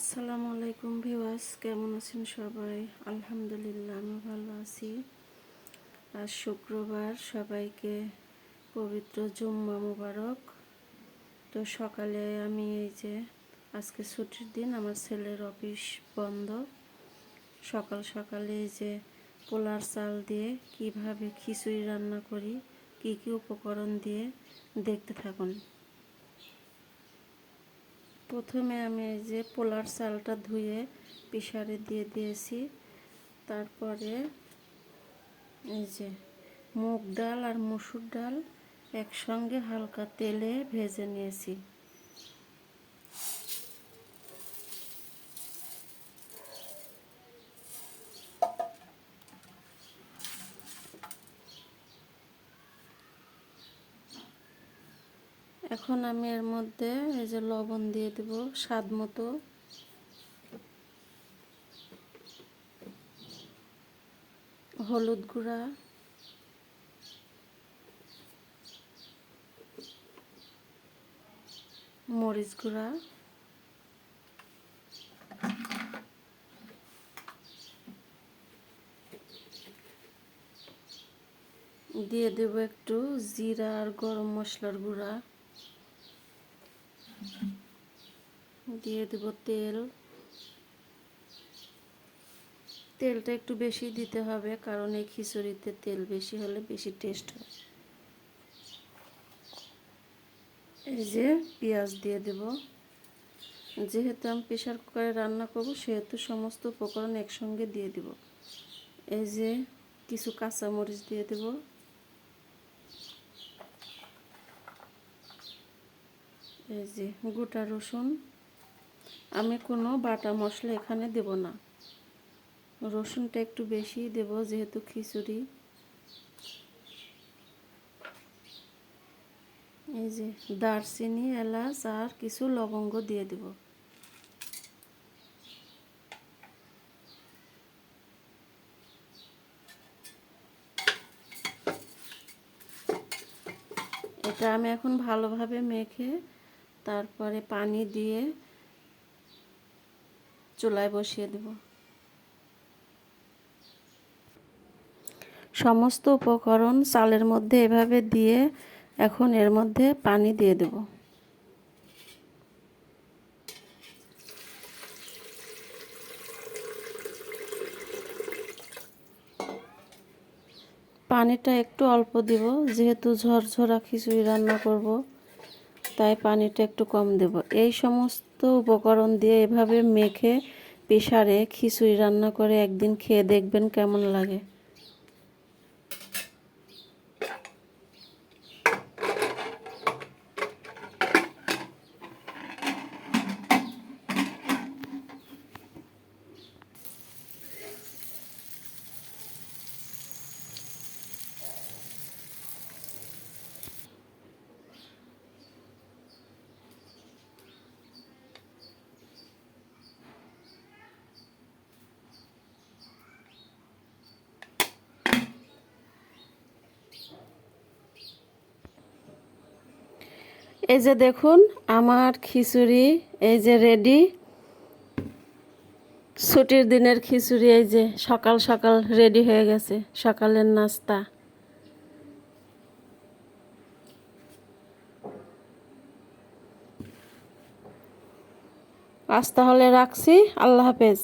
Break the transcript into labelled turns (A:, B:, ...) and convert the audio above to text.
A: আসসালামু আলাইকুম ভিউয়ার্স, কেমন আছেন সবাই? আলহামদুলিল্লাহ, আমি ভালো আছি। আজ শুক্রবার, সবাইকে পবিত্র জুম্মা মুবারক। তো সকালে আমি এই যে আজকে ছুটির দিন, আমার ছেলের অফিস বন্ধ। সকাল সকালে এই যে পোলার চাল দিয়ে কিভাবে খিচুড়ি রান্না করি, কি কি উপকরণ দিয়ে, দেখতে থাকুন। প্রথমে আমি এই যে পোলার চালটা ধুয়ে প্রেসারে দিয়ে দিয়েছি। তারপরে এই যে মুগ ডাল আর মসুর ডাল একসঙ্গে হালকা তেলে ভেজে নিয়েছি। এখন আমি এর মধ্যে এই যে লবণ দিয়ে দেব স্বাদ মতো, হলুদ গুঁড়া, মরিচ গুঁড়া, দিয়ে দেব একটু জিরা আর গরম মশলার গুঁড়া, দিয়ে দেব তেল। তেলটা একটু বেশি দিতে হবে, কারণ এই খিচুড়িতে তেল বেশি হলে বেশি টেস্ট হয়। এই যে পেঁয়াজ দিয়ে দেব। যেহেতু আমি প্রেসার কুকারে রান্না করব, সেহেতু সমস্ত উপকরণ একসঙ্গে দিয়ে দেব। এই যে কিছু কাঁচামরিচ দিয়ে দেব, এই যে গোটা রসুন। আমি কোনো বাটা মশলা এখানে দেব না, রসুনটা একটু বেশি দেব যেহেতু খিচুড়ি। এই যে দারচিনি, এলাচ আর কিছু লবঙ্গ দিয়ে দেব। এটা আমি এখন ভালোভাবে মেখে তারপরে পানি দিয়ে চুলায় বসিয়ে দেব। সমস্ত উপকরণ চালের মধ্যে এভাবে দিয়ে এখন এর মধ্যে পানি দিয়ে দেব। পানিটা একটু অল্প দিব, যেহেতু ঝরঝরা খিচুড়ি রান্না করব, তাই পানিটা একটু কম দেব। এই সমস্ত উপকরণ দিয়ে এভাবে মেখে প্রেসারে খিচুড়ি রান্না করে একদিন খেয়ে দেখবেন কেমন লাগে। এই যে দেখুন আমার খিচুড়ি এই যে রেডি। ছুটির দিনের খিচুড়ি এই যে সকাল সকাল রেডি হয়ে গেছে, সকালের নাস্তা। আজ তাহলে রাখছি, আল্লাহ হাফেজ।